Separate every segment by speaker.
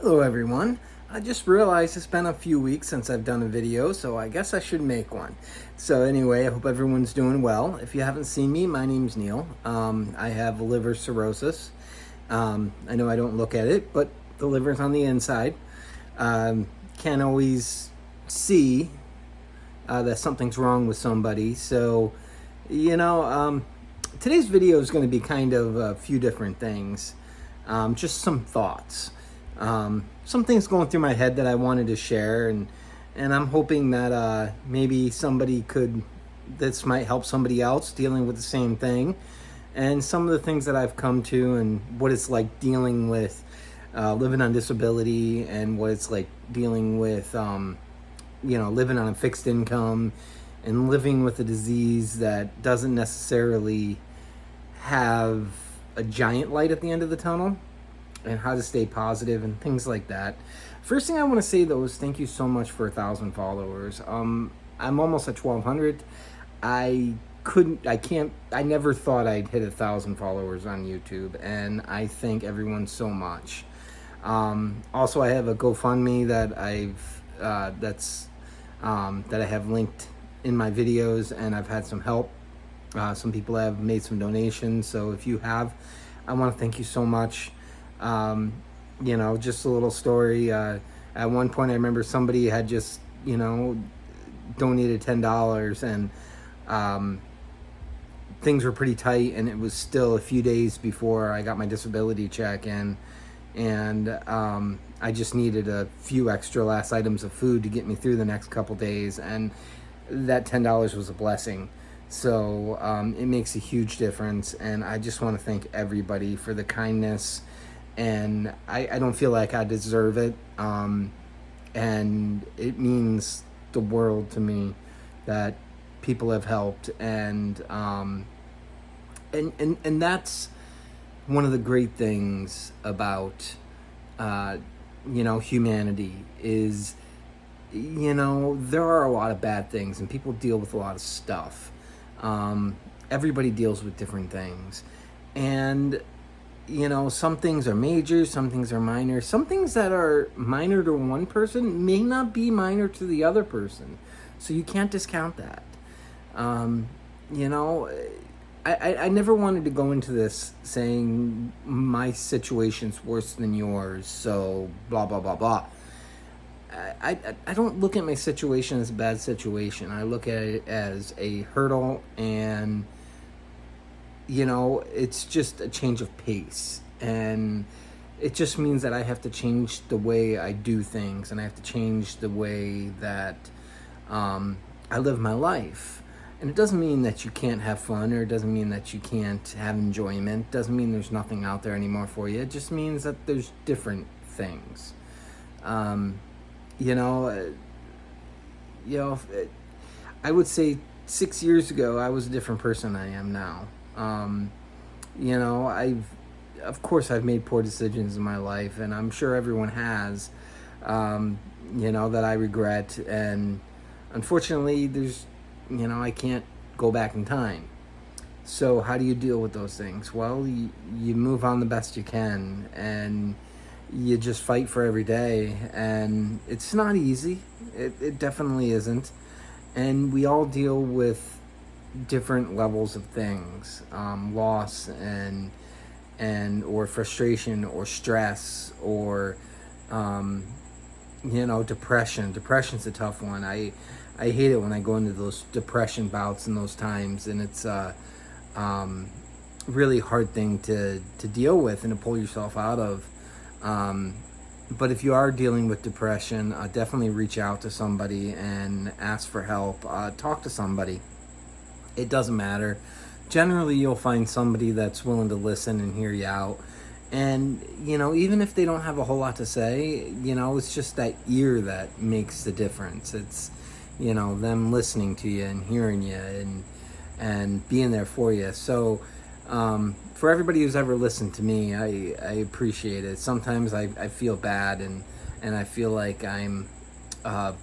Speaker 1: Hello everyone. I just realized it's been a few weeks since I've done a video, so I guess I should make one. So anyway, I hope everyone's doing well. If you haven't seen me, my name's Neil. I have liver cirrhosis. I know I don't look at it, but the liver's on the inside. Can't always see that something's wrong with somebody. So, today's video is going to be kind of a few different things. Just some thoughts. Some things going through my head that I wanted to share, and I'm hoping that maybe this might help somebody else dealing with the same thing, and some of the things that I've come to and what it's like dealing with living on disability, and what it's like dealing with living on a fixed income and living with a disease that doesn't necessarily have a giant light at the end of the tunnel, and how to stay positive and things like that. First thing I want to say though is thank you so much for 1,000 followers. I'm almost at 1,200. I never thought I'd hit 1,000 followers on YouTube, and I thank everyone so much. Also, I have a GoFundMe that that I have linked in my videos, and I've had some help. Some people have made some donations, so if you have, I want to thank you so much. Just a little story. At one point, I remember somebody had just, donated $10, and things were pretty tight, and it was still a few days before I got my disability check in, and I just needed a few extra last items of food to get me through the next couple days, and that $10 was a blessing. So it makes a huge difference, and I just want to thank everybody for the kindness. And I don't feel like I deserve it, and it means the world to me that people have helped, and that's one of the great things about humanity is there are a lot of bad things, and people deal with a lot of stuff. Everybody deals with different things, and some things are major, some things are minor. Some things that are minor to one person may not be minor to the other person. So you can't discount that. I never wanted to go into this saying my situation's worse than yours, so blah, blah, blah, blah. I don't look at my situation as a bad situation. I look at it as a hurdle, and it's just a change of pace, and it just means that I have to change the way I do things, and I have to change the way that I live my life. And it doesn't mean that you can't have fun, or it doesn't mean that you can't have enjoyment. It doesn't mean there's nothing out there anymore for you. It just means that there's different things. I would say 6 years ago I was a different person than I am now. Of course I've made poor decisions in my life, and I'm sure everyone has, that I regret, and unfortunately I can't go back in time. So how do you deal with those things? Well, you move on the best you can, and you just fight for every day, and it's not easy. It definitely isn't, and we all deal with different levels of things, loss and or frustration or stress or depression. Depression's a tough one. I hate it when I go into those depression bouts in those times, and it's a really hard thing to deal with and to pull yourself out of. But if you are dealing with depression, definitely reach out to somebody and ask for help. Talk to somebody. It doesn't matter. Generally, you'll find somebody that's willing to listen and hear you out. And, even if they don't have a whole lot to say, it's just that ear that makes the difference. It's, them listening to you and hearing you and being there for you. So, for everybody who's ever listened to me, I appreciate it. Sometimes I feel bad, and I feel like I'm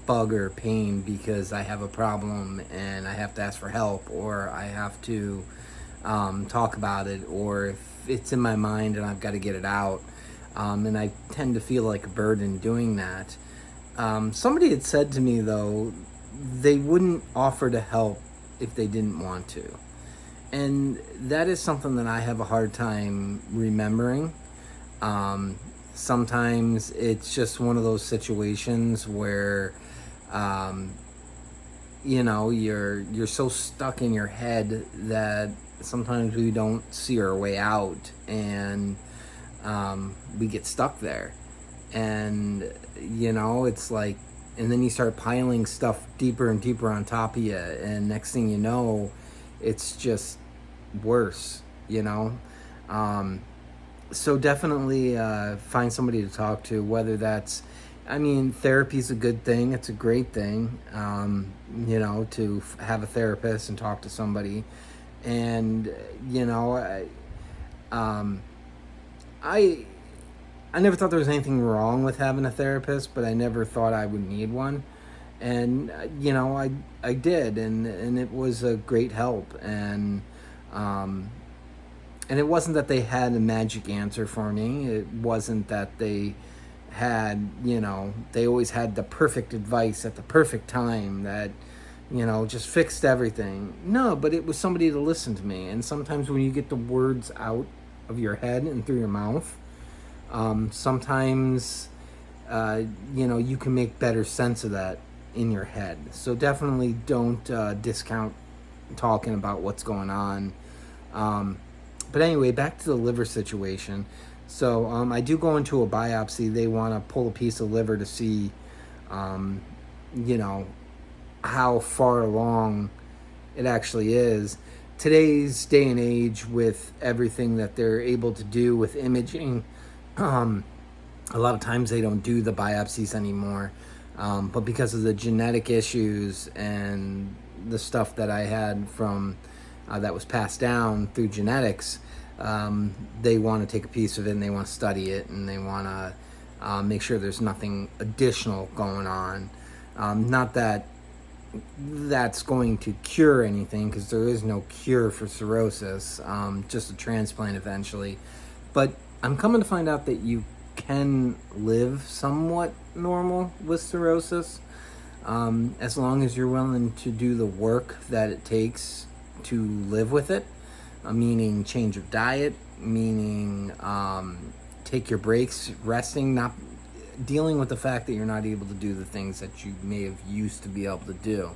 Speaker 1: bug or pain because I have a problem and I have to ask for help, or I have to talk about it, or if it's in my mind and I've got to get it out. and I tend to feel like a burden doing that. Somebody had said to me, though, they wouldn't offer to help if they didn't want to. And that is something that I have a hard time remembering. Sometimes it's just one of those situations where, you're so stuck in your head that sometimes we don't see our way out, and we get stuck there. And it's like, and then you start piling stuff deeper and deeper on top of you, and next thing you know, it's just worse. So definitely find somebody to talk to, whether that's, therapy's a good thing. It's a great thing, to have a therapist and talk to somebody. And, I never thought there was anything wrong with having a therapist, but I never thought I would need one. And, I did, and it was a great help. And it wasn't that they had a magic answer for me. It wasn't that they had, they always had the perfect advice at the perfect time that, just fixed everything. No, but it was somebody to listen to me. And sometimes when you get the words out of your head and through your mouth, sometimes, you can make better sense of that in your head. So definitely don't discount talking about what's going on. But anyway, back to the liver situation. So I do go into a biopsy. They want to pull a piece of liver to see, how far along it actually is. Today's day and age, with everything that they're able to do with imaging, a lot of times they don't do the biopsies anymore. But because of the genetic issues and the stuff that I had from that was passed down through genetics, they want to take a piece of it and they want to study it, and they want to make sure there's nothing additional going on. Not that that's going to cure anything, because there is no cure for cirrhosis, just a transplant eventually. But I'm coming to find out that you can live somewhat normal with cirrhosis, as long as you're willing to do the work that it takes to live with it, meaning change your diet, meaning take your breaks, resting, not dealing with the fact that you're not able to do the things that you may have used to be able to do.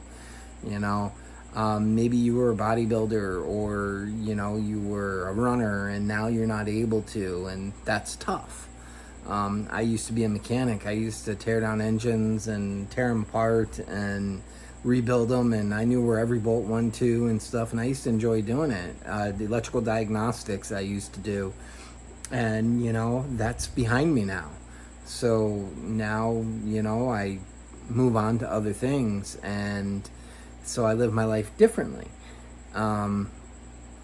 Speaker 1: Maybe you were a bodybuilder, or you were a runner and now you're not able to, and that's tough. I used to be a mechanic. I used to tear down engines and tear them apart and rebuild them, and I knew where every bolt went to and stuff, and I used to enjoy doing it. The electrical diagnostics I used to do, and that's behind me now. So now I move on to other things, and so I live my life differently. And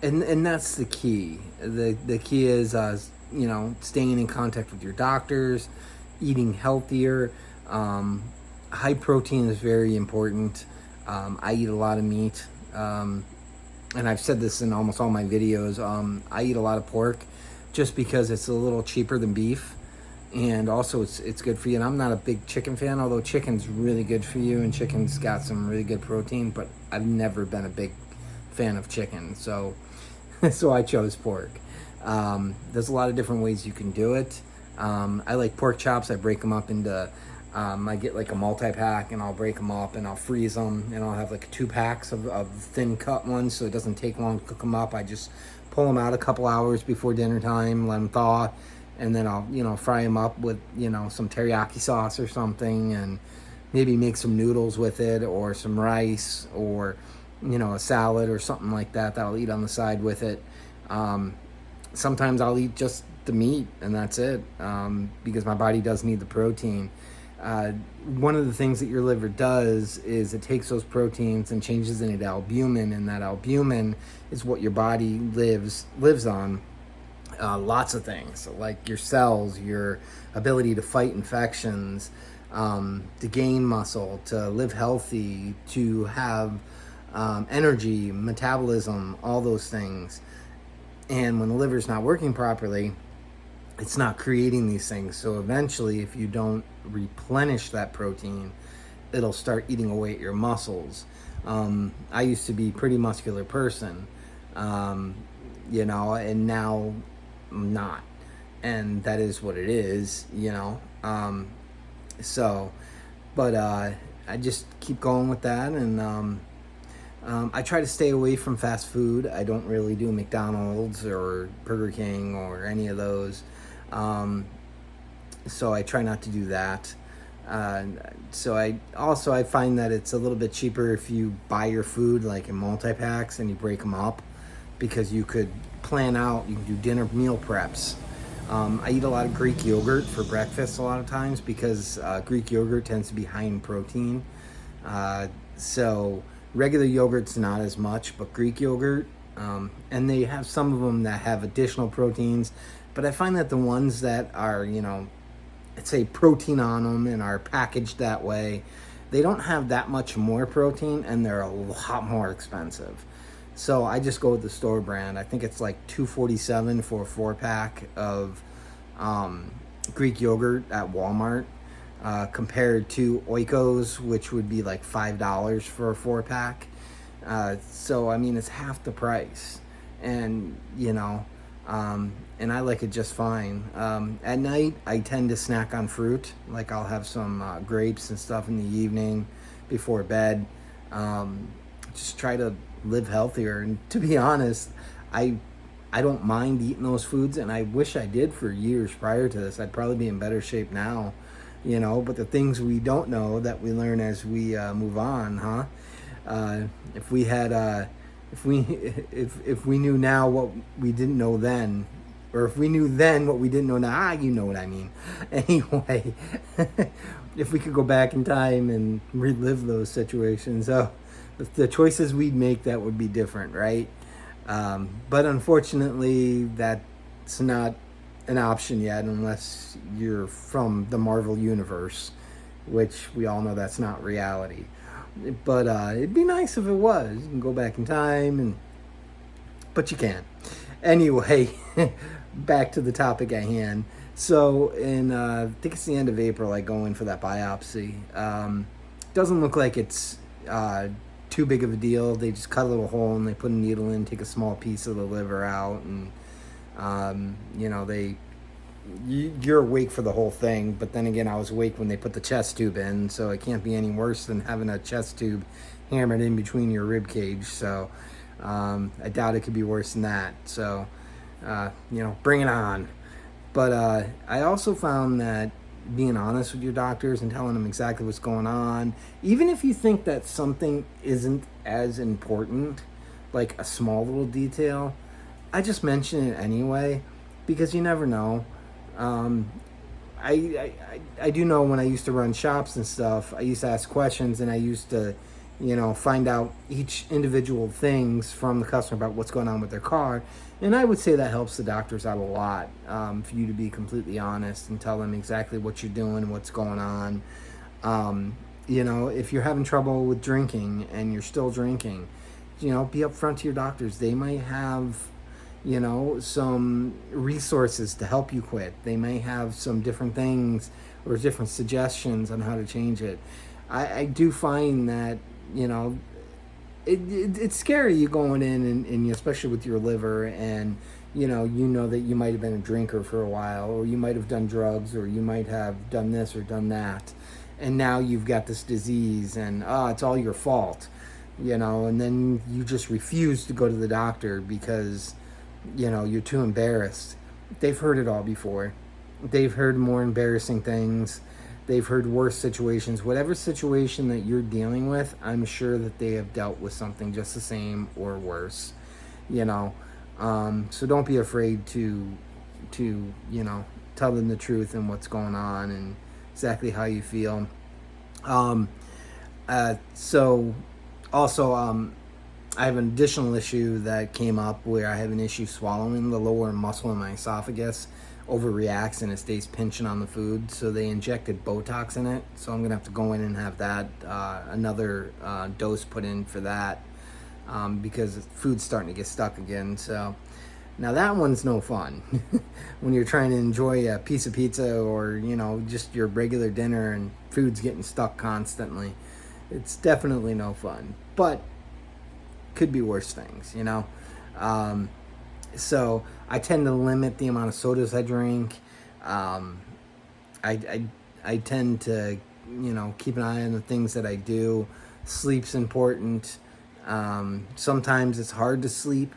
Speaker 1: that's the key. The key is staying in contact with your doctors, eating healthier. High protein is very important. I eat a lot of meat, and I've said this in almost all my videos. I eat a lot of pork just because it's a little cheaper than beef, and also it's good for you. And I'm not a big chicken fan, although chicken's really good for you, and chicken's got some really good protein, but I've never been a big fan of chicken, so I chose pork. There's a lot of different ways you can do it. I like pork chops. I break them up into I get like a multi-pack, and I'll break them up and I'll freeze them, and I'll have like 2 packs of thin cut ones, so it doesn't take long to cook them up. I just pull them out a couple hours before dinner time, let them thaw, and then I'll fry them up with some teriyaki sauce or something, and maybe make some noodles with it, or some rice, or a salad or something like that I'll eat on the side with it. Sometimes I'll eat just the meat, and that's it, because my body does need the protein. One of the things that your liver does is it takes those proteins and changes it into albumin, and that albumin is what your body lives on. Lots of things, like your cells, your ability to fight infections, to gain muscle, to live healthy, to have energy, metabolism, all those things. And when the liver's not working properly, it's not creating these things. So eventually, if you don't replenish that protein, it'll start eating away at your muscles. I used to be a pretty muscular person, um, and now I'm not. And that is what it is. So, but I just keep going with that. And I try to stay away from fast food. I don't really do McDonald's or Burger King or any of those. Um, so I try not to do that. So I find that it's a little bit cheaper if you buy your food like in multi-packs and you break them up, because you could plan out, you can do dinner meal preps. I eat a lot of Greek yogurt for breakfast a lot of times, because Greek yogurt tends to be high in protein. So regular yogurt's not as much, but Greek yogurt, and they have some of them that have additional proteins. But I find that the ones that are, let's say protein on them and are packaged that way, they don't have that much more protein, and they're a lot more expensive. So I just go with the store brand. I think it's like $2.47 for a 4-pack of Greek yogurt at Walmart, compared to Oikos, which would be like $5 for a 4-pack. So I mean, it's half the price, and and I like it just fine. At night, I tend to snack on fruit. Like I'll have some grapes and stuff in the evening before bed. Just try to live healthier. And to be honest, I don't mind eating those foods, and I wish I did for years prior to this. I'd probably be in better shape now, But the things we don't know that we learn as we move on, huh? If we had, if we knew now what we didn't know then, or if we knew then what we didn't know now, you know what I mean. Anyway, if we could go back in time and relive those situations, the choices we'd make, that would be different, right? But unfortunately, that's not an option yet, unless you're from the Marvel universe, which we all know that's not reality. But it'd be nice if it was. You can go back in time, but you can't. Anyway, back to the topic at hand. So I think it's the end of April, I go in for that biopsy. Doesn't look like it's too big of a deal. They just cut a little hole and they put a needle in, take a small piece of the liver out, and you're awake for the whole thing. But then again, I was awake when they put the chest tube in, so it can't be any worse than having a chest tube hammered in between your rib cage. So I doubt it could be worse than that. So bring it on. But I also found that being honest with your doctors and telling them exactly what's going on, even if you think that something isn't as important, like a small little detail, I just mention it anyway, because you never know. I do know when I used to run shops and stuff, I used to ask questions, and I used to, find out each individual things from the customer about what's going on with their car. And I would say that helps the doctors out a lot, for you to be completely honest and tell them exactly what you're doing and what's going on. If you're having trouble with drinking and you're still drinking, be upfront to your doctors. They might have, some resources to help you quit. They may have some different things or different suggestions on how to change it. I do find that, it's scary, you going in and especially with your liver, and you know that you might have been a drinker for a while, or you might have done drugs, or you might have done this or done that, and now you've got this disease, and it's all your fault, and then you just refuse to go to the doctor because you're too embarrassed. They've heard it all before. They've heard more embarrassing things. They've heard worse situations. Whatever situation that you're dealing with, I'm sure that they have dealt with something just the same or worse. So don't be afraid to tell them the truth and what's going on and exactly how you feel. So also, I have an additional issue that came up where I have an issue swallowing. The lower muscle in my esophagus overreacts and it stays pinching on the food, so they injected Botox in it, so I'm gonna have to go in and have that another dose put in for that, because food's starting to get stuck again. So Now that one's no fun when you're trying to enjoy a piece of pizza or, just your regular dinner and food's getting stuck constantly. It's definitely no fun, but could be worse things. So I tend to limit the amount of sodas I drink. I tend to, keep an eye on the things that I do. Sleep's important. Sometimes it's hard to sleep.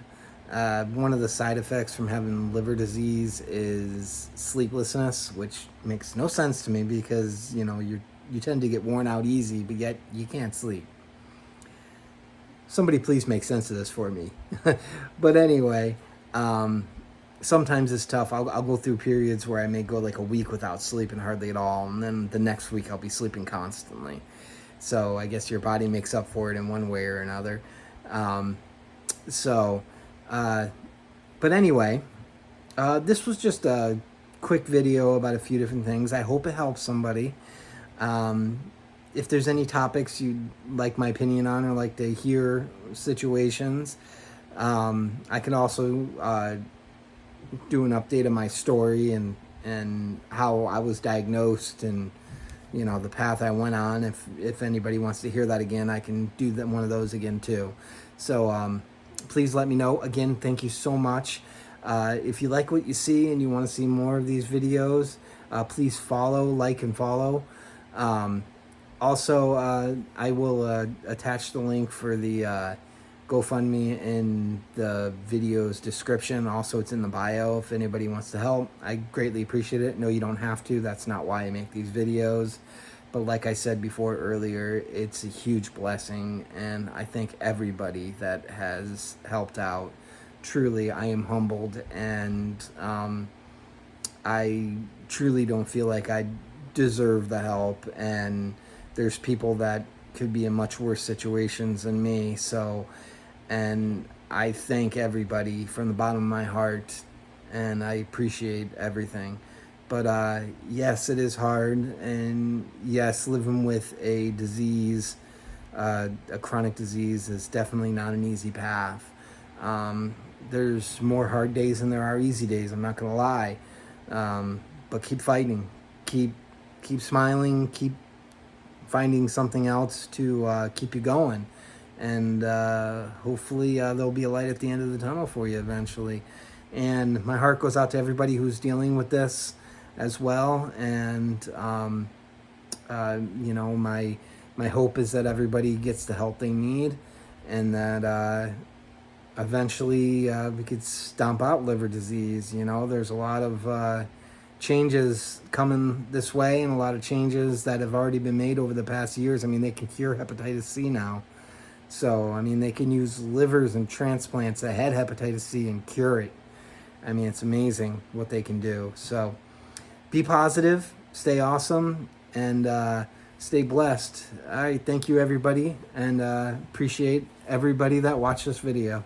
Speaker 1: One of the side effects from having liver disease is sleeplessness, which makes no sense to me because, you tend to get worn out easy, but yet you can't sleep. Somebody please make sense of this for me. But anyway, sometimes it's tough. I'll go through periods where I may go like a week without sleeping hardly at all, and then the next week I'll be sleeping constantly. So I guess your body makes up for it in one way or another. But anyway, this was just a quick video about a few different things. I hope it helps somebody. If there's any topics you'd like my opinion on or like to hear situations, I could also do an update of my story and how I was diagnosed and the path I went on. If anybody wants to hear that again, I can do one of those again too. So please let me know. Again, thank you so much. If you like what you see and you want to see more of these videos, please like and follow. Also, I will attach the link for the GoFundMe in the video's description. Also, it's in the bio if anybody wants to help. I greatly appreciate it. No, you don't have to. That's not why I make these videos. But like I said before earlier, it's a huge blessing, and I thank everybody that has helped out. Truly, I am humbled, and I truly don't feel like I deserve the help, and there's people that could be in much worse situations than me. And I thank everybody from the bottom of my heart, and I appreciate everything. But yes, it is hard, and yes, living with a disease, a chronic disease, is definitely not an easy path. There's more hard days than there are easy days, I'm not gonna lie. But keep fighting, keep smiling, keep finding something else to keep you going, and hopefully there'll be a light at the end of the tunnel for you eventually. And my heart goes out to everybody who's dealing with this as well, and my hope is that everybody gets the help they need, and that eventually we could stomp out liver disease. There's a lot of changes coming this way, and a lot of changes that have already been made over the past years. I mean, they can cure hepatitis C now. So, I mean, they can use livers and transplants that had hepatitis C and cure it. I mean, it's amazing what they can do. So, be positive, stay awesome, and stay blessed. All right, thank you, everybody, and appreciate everybody that watched this video.